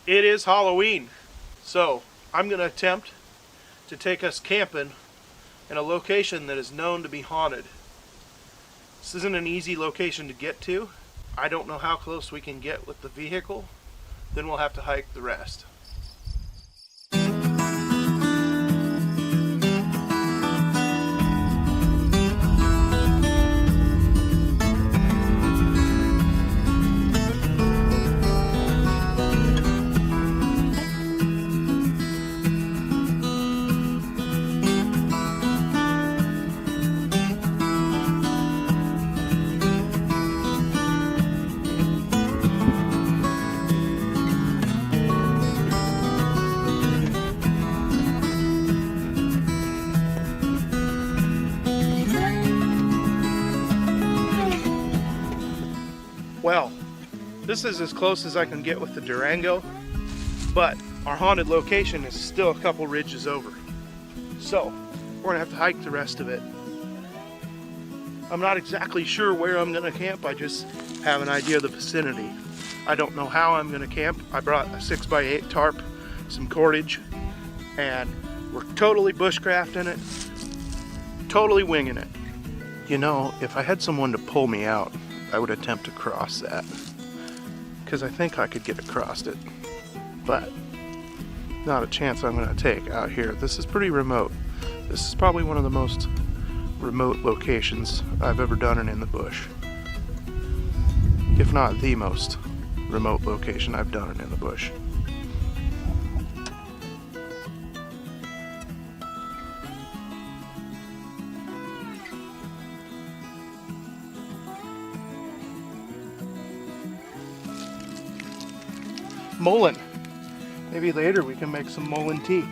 It is Halloween, so I'm going to attempt to take us camping in a location that is known to be haunted. This isn't an easy location to get to. I don't know how close we can get with the vehicle. Then we'll have to hike the rest. Well, this is as close as I can get with the Durango, but our haunted location is still a couple ridges over. So, we're gonna have to hike the rest of it. I'm not exactly sure where I'm gonna camp, I just have an idea of the vicinity. I don't know how I'm gonna camp. I brought a 6x8 tarp, some cordage, and we're totally bushcrafting it, totally winging it. You know, if I had someone to pull me out, I would attempt to cross that, because I think I could get across it, but not a chance I'm going to take out here. This is pretty remote. This is probably one of the most remote locations I've ever done it in the bush, if not the most remote location I've done it in the bush. Mullein. Maybe later we can make some mullein tea.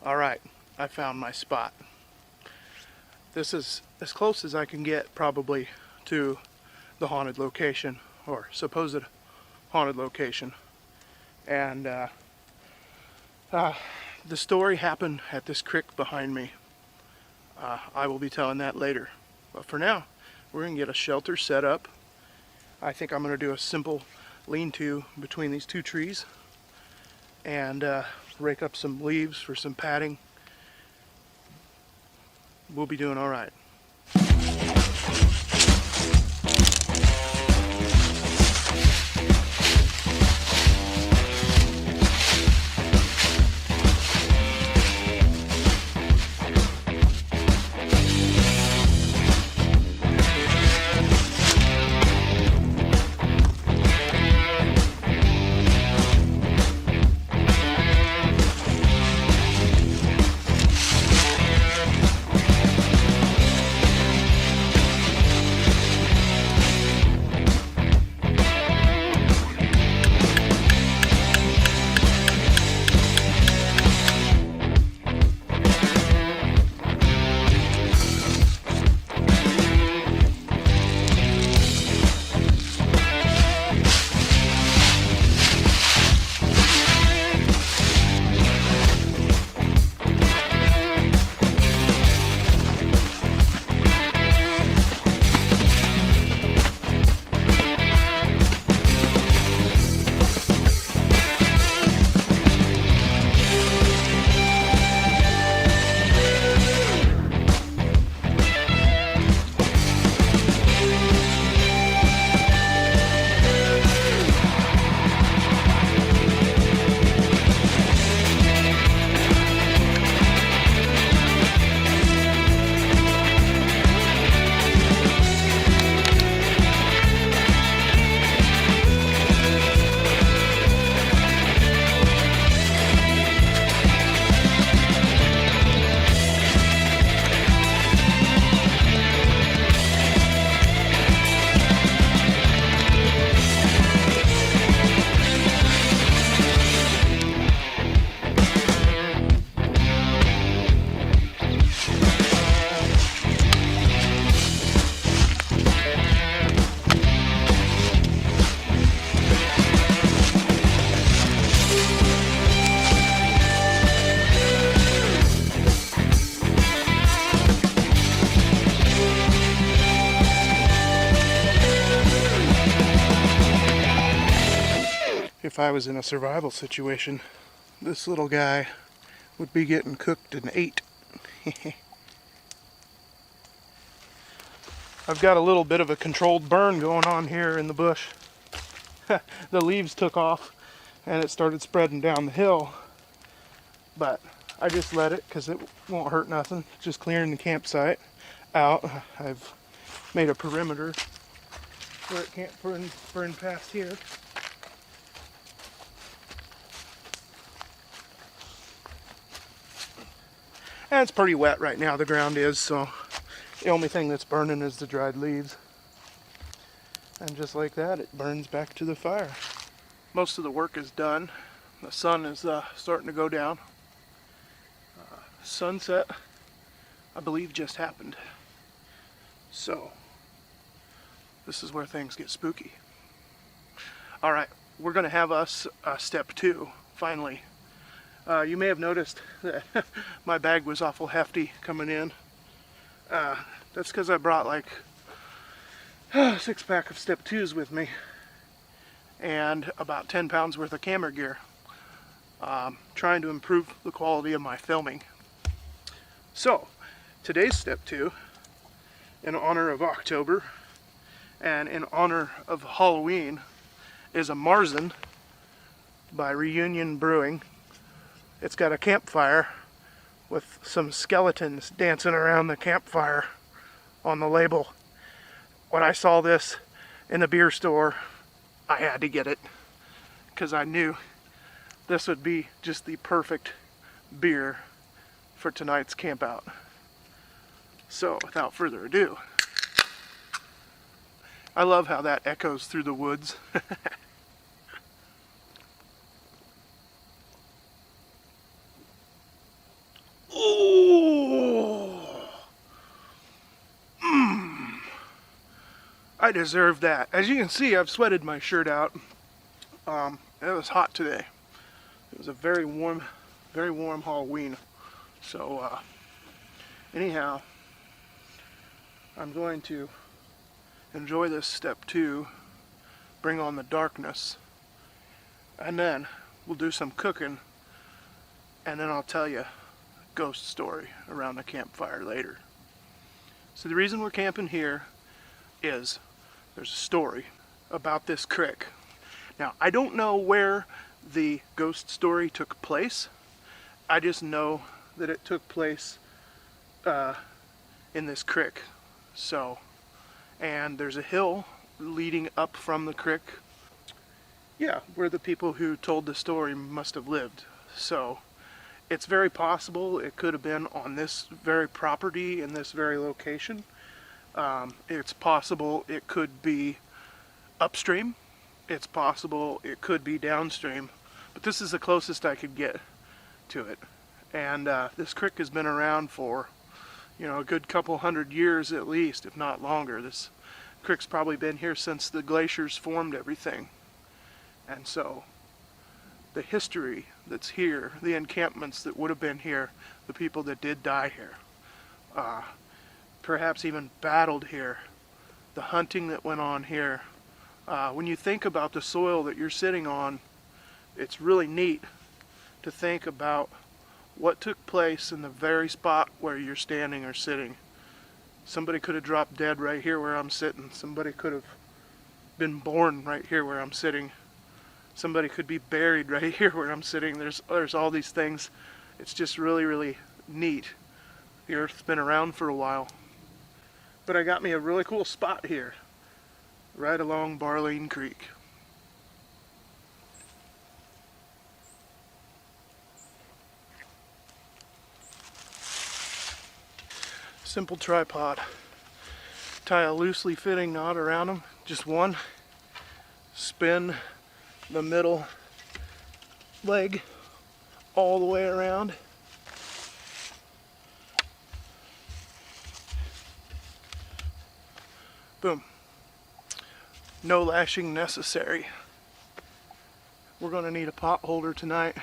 Alright, I found my spot. This is as close as I can get probably to the haunted location, or supposed haunted location. And the story happened at this creek behind me. I will be telling that later. But for now, we're going to get a shelter set up. I think I'm going to do a simple lean-to between these two trees. And rake up some leaves for some padding. We'll be doing all right. if I was in a survival situation, this little guy would be getting cooked and ate. I've got a little bit of a controlled burn going on here in the bush. The leaves took off and it started spreading down the hill, but I just let it because it won't hurt nothing. Just clearing the campsite out. I've made a perimeter where it can't burn past here. And it's pretty wet right now, the ground is, so the only thing that's burning is the dried leaves. And just like that, it burns back to the fire. Most of the work is done. The sun is starting to go down. Sunset, I believe, just happened. So, this is where things get spooky. Alright, we're going to have us step 2, finally. You may have noticed that my bag was awful hefty coming in. That's because I brought like a 6-pack of step 2s with me and about 10 pounds worth of camera gear. Trying to improve the quality of my filming. So, today's step 2, in honor of October and in honor of Halloween, is a Marzen by Reunion Brewing. It's got a campfire with some skeletons dancing around the campfire on the label. When I saw this in the beer store, I had to get it because I knew this would be just the perfect beer for tonight's camp out. So without further ado, I love how that echoes through the woods. I deserve that. As you can see, I've sweated my shirt out. It was hot today. It was a very warm Halloween. So, anyhow, I'm going to enjoy this step 2, bring on the darkness, and then we'll do some cooking, and then I'll tell you a ghost story around the campfire later. So the reason we're camping here is there's a story about this creek. Now, I don't know where the ghost story took place. I just know that it took place in this creek. So, and there's a hill leading up from the creek. Yeah, where the people who told the story must have lived. So, it's very possible it could have been on this very property in this very location. It's possible it could be upstream. It's possible it could be downstream. But this is the closest I could get to it. And this creek has been around for, a good couple hundred years at least, if not longer. This creek's probably been here since the glaciers formed everything. And so, the history that's here, the encampments that would have been here, the people that did die here, perhaps even battled here, the hunting that went on here. When you think about the soil that you're sitting on, it's really neat to think about what took place in the very spot where you're standing or sitting. Somebody could have dropped dead right here where I'm sitting. Somebody could have been born right here where I'm sitting. Somebody could be buried right here where I'm sitting. There's all these things. It's just really, really neat. The Earth's been around for a while. But I got me a really cool spot here, right along Barleen Creek. Simple tripod. Tie a loosely fitting knot around them, just one. Spin the middle leg all the way around. Boom. No lashing necessary. We're going to need a pot holder tonight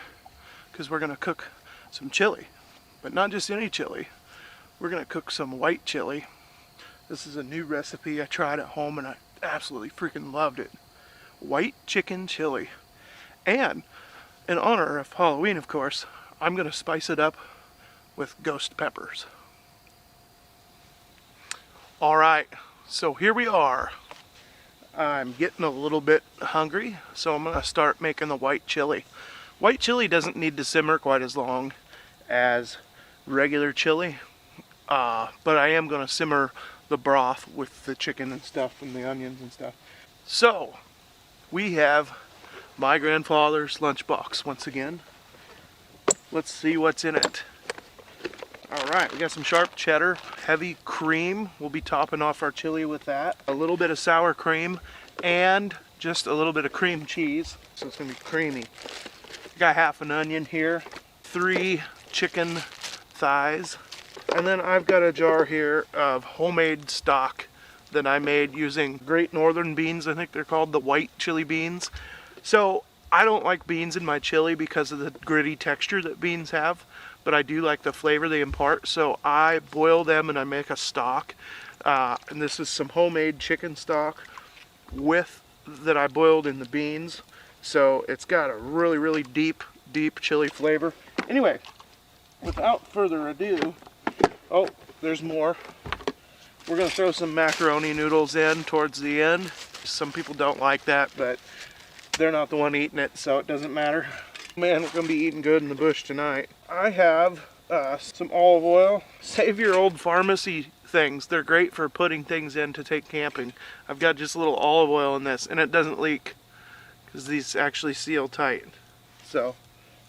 because we're going to cook some chili. But not just any chili. We're going to cook some white chili. This is a new recipe I tried at home and I absolutely freaking loved it. White chicken chili. And in honor of Halloween, of course, I'm going to spice it up with ghost peppers. All right, so here we are. I'm getting a little bit hungry, so I'm going to start making the white chili. White chili doesn't need to simmer quite as long as regular chili, but I am going to simmer the broth with the chicken and stuff and the onions and stuff. So, we have my grandfather's lunchbox once again. Let's see what's in it. Alright, we got some sharp cheddar, heavy cream. We'll be topping off our chili with that. A little bit of sour cream and just a little bit of cream cheese. So it's going to be creamy. Got half an onion here, 3 chicken thighs, and then I've got a jar here of homemade stock that I made using Great Northern beans. I think they're called the white chili beans. So I don't like beans in my chili because of the gritty texture that beans have, but I do like the flavor they impart, so I boil them and I make a stock. And this is some homemade chicken stock that I boiled in the beans, so it's got a really, really deep chili flavor. Anyway, without further ado, oh, there's more. We're gonna throw some macaroni noodles in towards the end. Some people don't like that, but they're not the one eating it, so it doesn't matter. Man, we're gonna be eating good in the bush tonight. I have some olive oil. Save your old pharmacy things. They're great for putting things in to take camping. I've got just a little olive oil in this, and it doesn't leak because these actually seal tight. So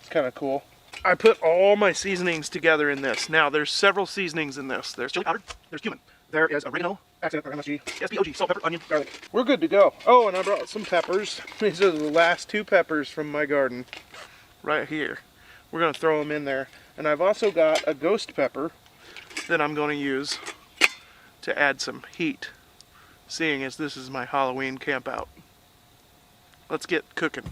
it's kind of cool. I put all my seasonings together in this. Now there's several seasonings in this. There's chili powder, there's cumin, there is oregano, accent or MSG, SPOG, salt, pepper, onion, garlic. We're good to go. Oh, and I brought some peppers. These are the last 2 peppers from my garden. Right here. We're going to throw them in there. And I've also got a ghost pepper that I'm going to use to add some heat, seeing as this is my Halloween camp out. Let's get cooking.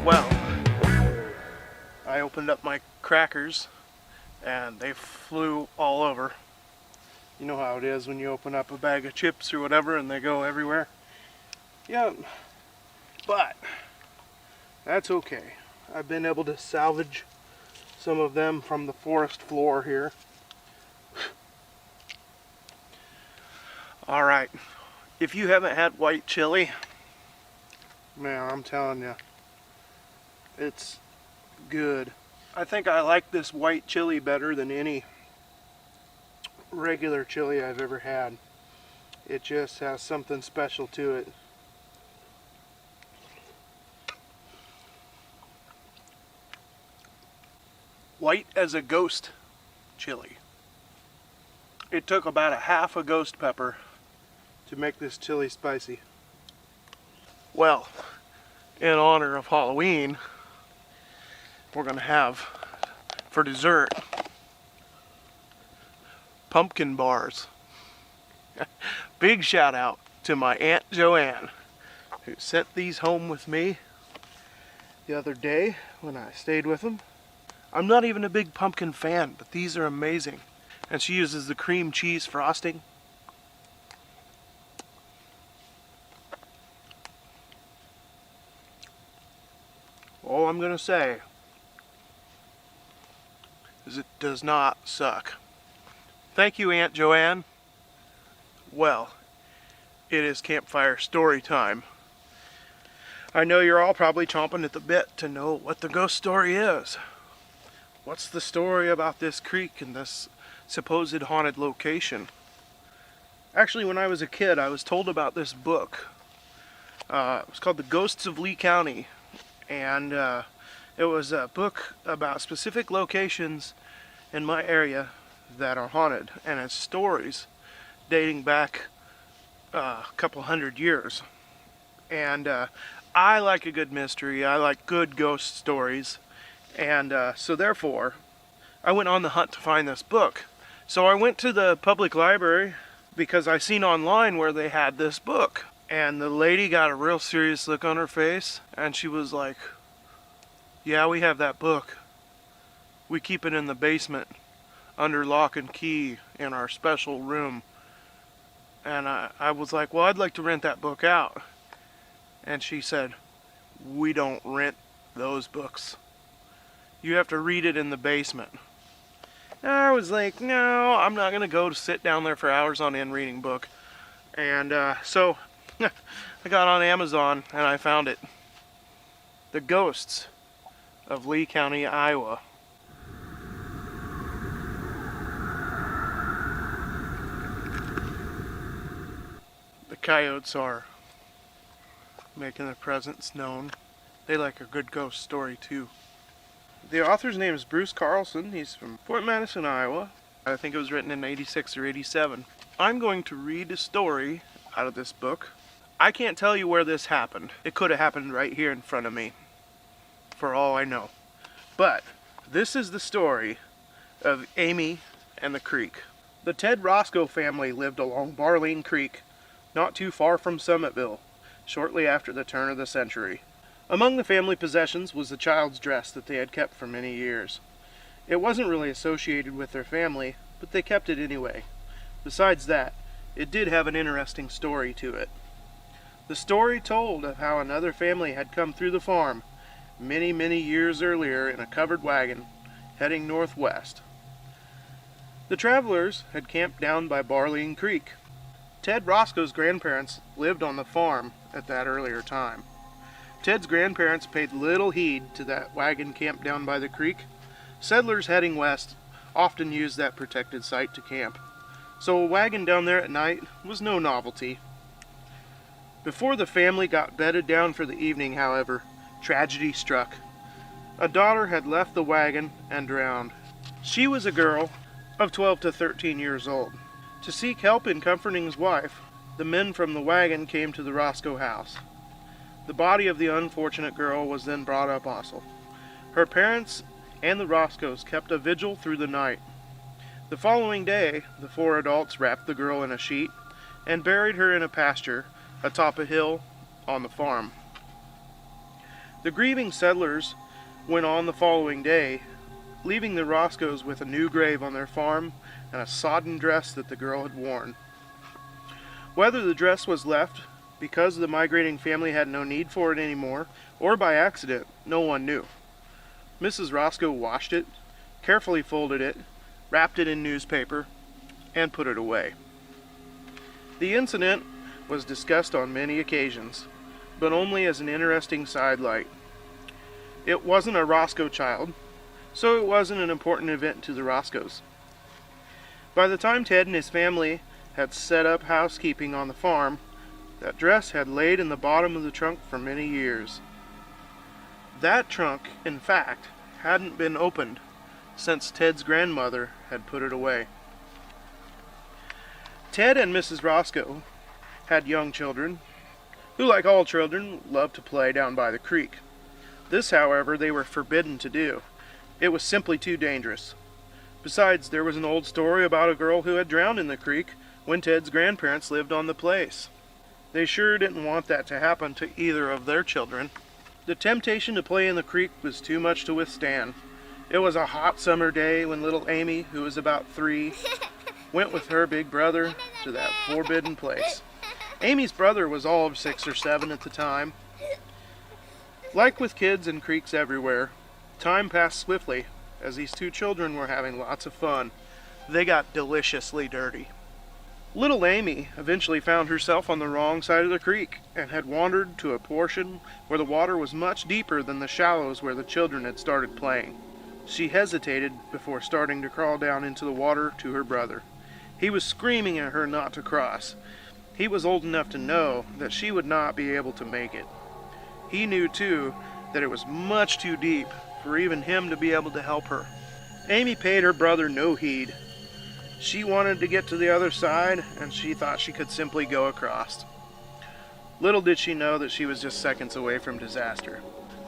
Well, I opened up my crackers and they flew all over. You know how it is when you open up a bag of chips or whatever and they go everywhere. Yep, but that's okay. I've been able to salvage some of them from the forest floor here. Alright, if you haven't had white chili, man, I'm telling you, it's good. I think I like this white chili better than any regular chili I've ever had. It just has something special to it. White as a ghost chili. It took about a half a ghost pepper to make this chili spicy. Well, in honor of Halloween, we're gonna have for dessert pumpkin bars. Big shout out to my Aunt Joanne, who sent these home with me the other day when I stayed with them. I'm not even a big pumpkin fan, but these are amazing. And she uses the cream cheese frosting. All I'm gonna say is it does not suck. Thank you, Aunt Joanne. Well, it is campfire story time. I know you're all probably chomping at the bit to know what the ghost story is. What's the story about this creek and this supposed haunted location? Actually, when I was a kid, I was told about this book. It was called The Ghosts of Lee County, and it was a book about specific locations in my area that are haunted, and it's stories dating back a couple hundred years. And I like a good mystery. I like good ghost stories. And so therefore, I went on the hunt to find this book. So I went to the public library because I seen online where they had this book. And the lady got a real serious look on her face, and she was like, "Yeah, we have that book. We keep it in the basement under lock and key in our special room." And I was like, "Well, I'd like to rent that book out." And she said, "We don't rent those books. You have to read it in the basement." And I was like, "No, I'm not going to go to sit down there for hours on end reading a book." And so I got on Amazon and I found it. The Ghosts of Lee County, Iowa. The coyotes are making their presence known. They like a good ghost story too. The author's name is Bruce Carlson. He's from Fort Madison, Iowa. I think it was written in 86 or 87. I'm going to read a story out of this book. I can't tell you where this happened. It could have happened right here in front of me, for all I know. But this is the story of Amy and the Creek. The Ted Roscoe family lived along Barleen Creek, not too far from Summitville, shortly after the turn of the century. Among the family possessions was the child's dress that they had kept for many years. It wasn't really associated with their family, but they kept it anyway. Besides that, it did have an interesting story to it. The story told of how another family had come through the farm many, many years earlier in a covered wagon, heading northwest. The travelers had camped down by Barleen Creek. Ted Roscoe's grandparents lived on the farm at that earlier time. Ted's grandparents paid little heed to that wagon camped down by the creek. Settlers heading west often used that protected site to camp, so a wagon down there at night was no novelty. Before the family got bedded down for the evening, however, tragedy struck. A daughter had left the wagon and drowned. She was a girl of 12 to 13 years old. To seek help in comforting his wife, the men from the wagon came to the Roscoe house. The body of the unfortunate girl was then brought up also. Her parents and the Roscoes kept a vigil through the night. The following day, the four adults wrapped the girl in a sheet and buried her in a pasture atop a hill on the farm. The grieving settlers went on the following day, leaving the Roscoes with a new grave on their farm and a sodden dress that the girl had worn. Whether the dress was left because the migrating family had no need for it anymore, or by accident, no one knew. Mrs. Roscoe washed it, carefully folded it, wrapped it in newspaper, and put it away. The incident was discussed on many occasions, but only as an interesting sidelight. It wasn't a Roscoe child, so it wasn't an important event to the Roscoes. By the time Ted and his family had set up housekeeping on the farm, that dress had laid in the bottom of the trunk for many years. That trunk, in fact, hadn't been opened since Ted's grandmother had put it away. Ted and Mrs. Roscoe had young children, who, like all children, loved to play down by the creek. This, however, they were forbidden to do. It was simply too dangerous. Besides, there was an old story about a girl who had drowned in the creek when Ted's grandparents lived on the place. They sure didn't want that to happen to either of their children. The temptation to play in the creek was too much to withstand. It was a hot summer day when little Amy, who was about 3, went with her big brother to that forbidden place. Amy's brother was all of 6 or 7 at the time. Like with kids and creeks everywhere, time passed swiftly as these two children were having lots of fun. They got deliciously dirty. Little Amy eventually found herself on the wrong side of the creek and had wandered to a portion where the water was much deeper than the shallows where the children had started playing. She hesitated before starting to crawl down into the water to her brother. He was screaming at her not to cross. He was old enough to know that she would not be able to make it. He knew, too, that it was much too deep for even him to be able to help her. Amy paid her brother no heed. She wanted to get to the other side, and she thought she could simply go across. Little did she know that she was just seconds away from disaster.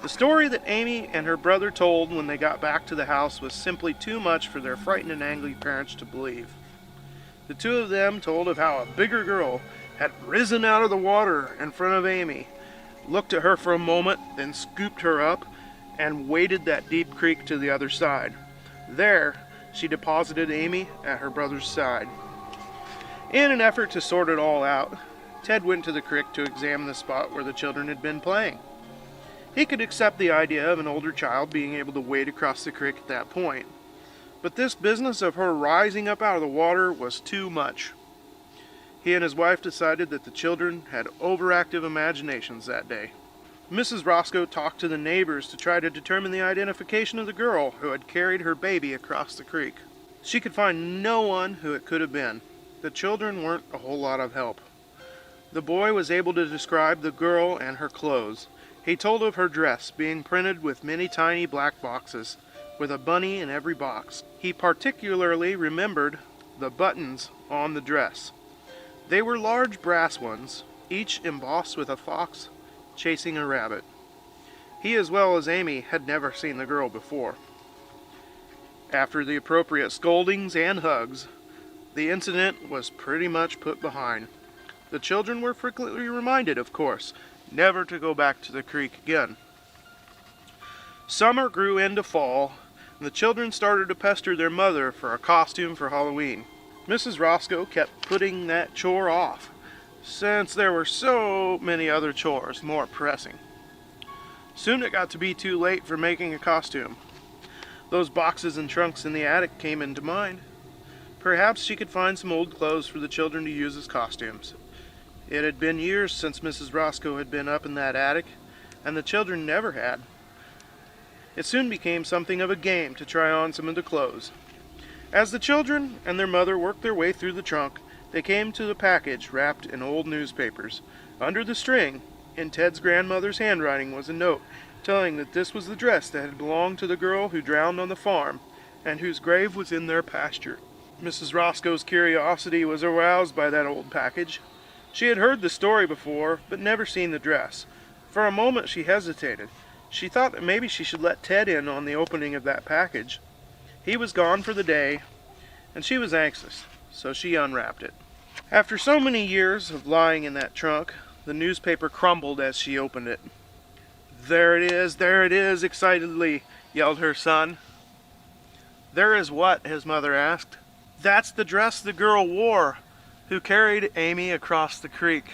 The story that Amy and her brother told when they got back to the house was simply too much for their frightened and angry parents to believe. The two of them told of how a bigger girl had risen out of the water in front of Amy, looked at her for a moment, then scooped her up and waded that deep creek to the other side. There, she deposited Amy at her brother's side. In an effort to sort it all out, Ted went to the creek to examine the spot where the children had been playing. He could accept the idea of an older child being able to wade across the creek at that point, but this business of her rising up out of the water was too much. He and his wife decided that the children had overactive imaginations that day. Mrs. Roscoe talked to the neighbors to try to determine the identification of the girl who had carried her baby across the creek. She could find no one who it could have been. The children weren't a whole lot of help. The boy was able to describe the girl and her clothes. He told of her dress being printed with many tiny black boxes, with a bunny in every box. He particularly remembered the buttons on the dress. They were large brass ones, each embossed with a fox chasing a rabbit. He, as well as Amy, had never seen the girl before. After the appropriate scoldings and hugs, the incident was pretty much put behind. The children were frequently reminded, of course, never to go back to the creek again. Summer grew into fall, and the children started to pester their mother for a costume for Halloween. Mrs. Roscoe kept putting that chore off, since there were so many other chores more pressing. Soon it got to be too late for making a costume. Those boxes and trunks in the attic came into mind. Perhaps she could find some old clothes for the children to use as costumes. It had been years since Mrs. Roscoe had been up in that attic, and the children never had. It soon became something of a game to try on some of the clothes. As the children and their mother worked their way through the trunk, they came to the package wrapped in old newspapers. Under the string, in Ted's grandmother's handwriting, was a note telling that this was the dress that had belonged to the girl who drowned on the farm and whose grave was in their pasture. Mrs. Roscoe's curiosity was aroused by that old package. She had heard the story before, but never seen the dress. For a moment she hesitated. She thought that maybe she should let Ted in on the opening of that package. He was gone for the day, and she was anxious, so she unwrapped it. After so many years of lying in that trunk, the newspaper crumbled as she opened it. There it is, excitedly yelled her son. There is what? His mother asked. That's the dress the girl wore who carried Amy across the creek.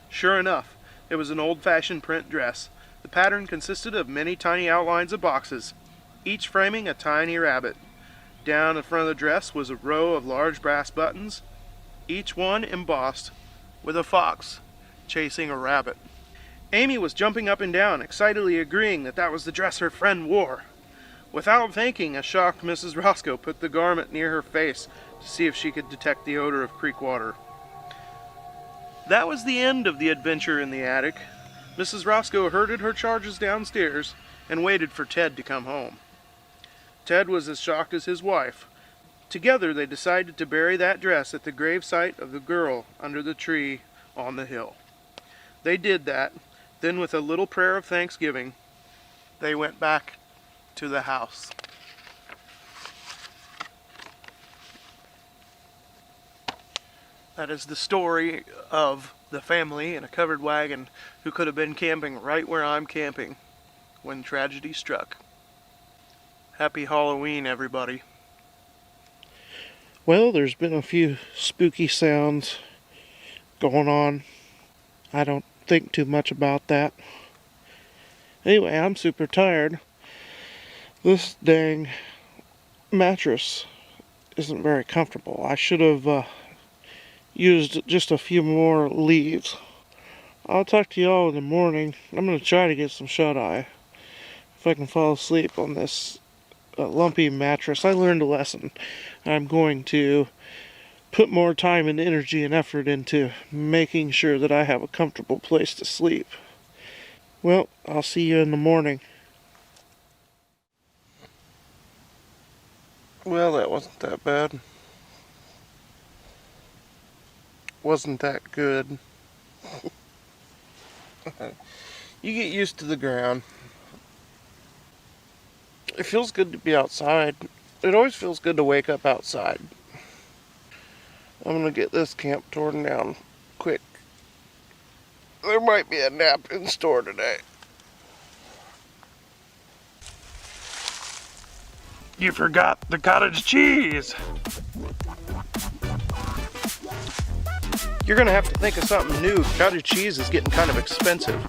Sure enough, it was an old-fashioned print dress. The pattern consisted of many tiny outlines of boxes, each framing a tiny rabbit. Down in front of the dress was a row of large brass buttons, each one embossed with a fox chasing a rabbit. Amy was jumping up and down, excitedly agreeing that that was the dress her friend wore. Without thinking, a shocked Mrs. Roscoe put the garment near her face to see if she could detect the odor of creek water. That was the end of the adventure in the attic. Mrs. Roscoe herded her charges downstairs and waited for Ted to come home. Ted was as shocked as his wife. Together they decided to bury that dress at the gravesite of the girl under the tree on the hill. They did that. Then, with a little prayer of thanksgiving, they went back to the house. That is the story of the family in a covered wagon who could have been camping right where I'm camping when tragedy struck. Happy Halloween, everybody. Well, there's been a few spooky sounds going on. I don't think too much about that. Anyway, I'm super tired. This dang mattress isn't very comfortable. I should have used just a few more leaves. I'll talk to y'all in the morning. I'm going to try to get some shut-eye if I can fall asleep on this lumpy mattress. I learned a lesson. I'm going to put more time and energy and effort into making sure that I have a comfortable place to sleep. Well, I'll see you in the morning. Well, that wasn't that bad. Wasn't that good. You get used to the ground. It feels good to be outside. It always feels good to wake up outside. I'm gonna get this camp torn down quick. There might be a nap in store today. You forgot the cottage cheese! You're gonna have to think of something new. Cottage cheese is getting kind of expensive.